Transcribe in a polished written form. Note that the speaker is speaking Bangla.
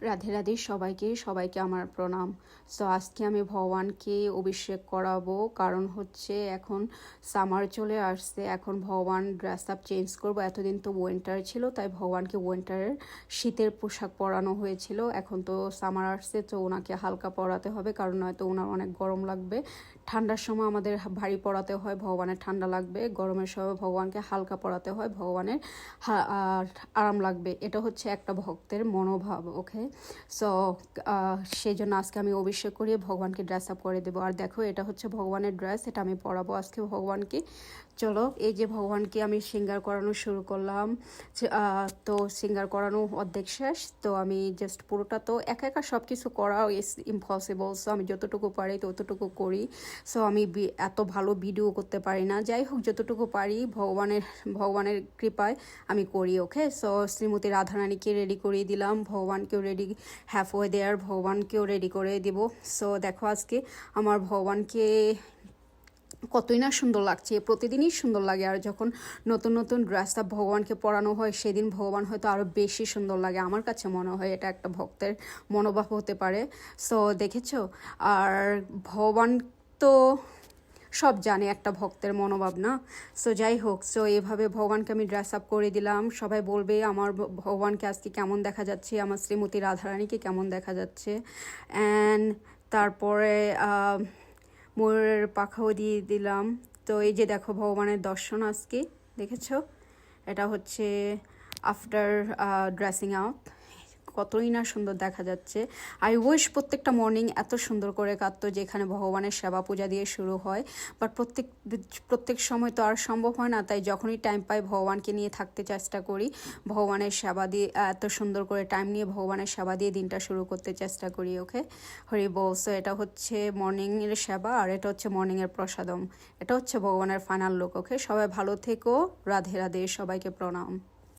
রাধে রাধে সবাইকে সবাইকে আমার প্রণাম। সো আজকে আমি ভগবানকে অভিষেক করাবো, কারণ হচ্ছে এখন সামার চলে আসছে। এখন ভগবান ড্রেস আপ চেঞ্জ করবো। এতদিন তো উইন্টার ছিল, তাই ভগবানকে উইন্টারের শীতের পোশাক পরানো হয়েছিল। এখন তো সামার আসছে, তো ওনাকে হালকা পরাতে হবে, কারণ নয়তো ওনার অনেক গরম লাগবে। ঠান্ডার সময় আমাদের ভারী পরাতে হয়, ভগবানের ঠান্ডা লাগবে। গরমের সময় ভগবানকে হালকা পরাতে হয়, ভগবানের আরাম লাগবে। এটা হচ্ছে একটা ভক্তের মনোভাব। ওকে, সো সেই জন্য আজকে আমি অভিষেক করিয়ে ভগবানকে ড্রেস আপ করে দেবো। আর দেখো, এটা হচ্ছে ভগবানের ড্রেস, এটা আমি পরাবো আজকে ভগবানকে। চলো, এই যে ভগবানকে আমি সিঙ্গার করানো শুরু করলাম। তো সিঙ্গার করানো অর্ধেক শেষ। তো আমি জাস্ট পুরোটা তো একা একা সব কিছু করা ইজ ইম্পসিবল। সো আমি যতটুকু পারি ততটুকু করি। সো আমি এত ভালো ভিডিও করতে পারি না, যাই হোক যতটুকু পারি ভগবানের কৃপায় আমি করি। ওকে, সো শ্রীমতী রাধারানীকে রেডি করিয়ে দিলাম, ভগবানকেও রেডি, হ্যাফ ওয়ে দেয়ার ভগবানকেও রেডি করে দিব। সো দেখো, আজকে আমার ভগবানকে কতই না সুন্দর লাগছে, প্রতিদিনই সুন্দর লাগে। আর যখন নতুন নতুন ড্রেস আপ ভগবানকে পরানো হয়, সেদিন ভগবান হয়তো আরও বেশি সুন্দর লাগে। আমার কাছে মনে হয় এটা একটা ভক্তের মনোভাব হতে পারে। সো দেখেছো, আর ভগবান তো সব জানে একটা ভক্তের মনোভাব না। সো যাই হোক, সো এভাবে ভগবানকে আমি ড্রেস আপ করে দিলাম। সবাই বলবে আমার ভগবানকে আজকে কেমন দেখা যাচ্ছে, আমার শ্রীমতী রাধারানীকে কেমন দেখা যাচ্ছে। অ্যান্ড তারপরে ময়ূরের পাখাও দিয়ে দিলাম। তো এই যে দেখো ভগবানের দর্শন আজকে, দেখেছো? এটা হচ্ছে আফটার ড্রেসিং আপ, কতই না সুন্দর দেখা যাচ্ছে। আই উইশ প্রত্যেকটা মর্নিং এত সুন্দর করে কাটতো, যেখানে ভগবানের সেবা পূজা দিয়ে শুরু হয়। বাট প্রত্যেক সময় তো আর সম্ভব হয় না, তাই যখনই টাইম পাই ভগবানকে নিয়ে থাকতে চেষ্টা করি। ভগবানের সেবা দিয়ে এত সুন্দর করে টাইম নিয়ে ভগবানের সেবা দিয়ে দিনটা শুরু করতে চেষ্টা করি। ওকে, হরি বল। সো এটা হচ্ছে মর্নিংয়ের সেবা, আর এটা হচ্ছে মর্নিংয়ের প্রসাদম। এটা হচ্ছে ভগবানের ফাইনাল লুক। ওকে, সবাই ভালো থেকো। রাধে রাধে, সবাইকে প্রণাম।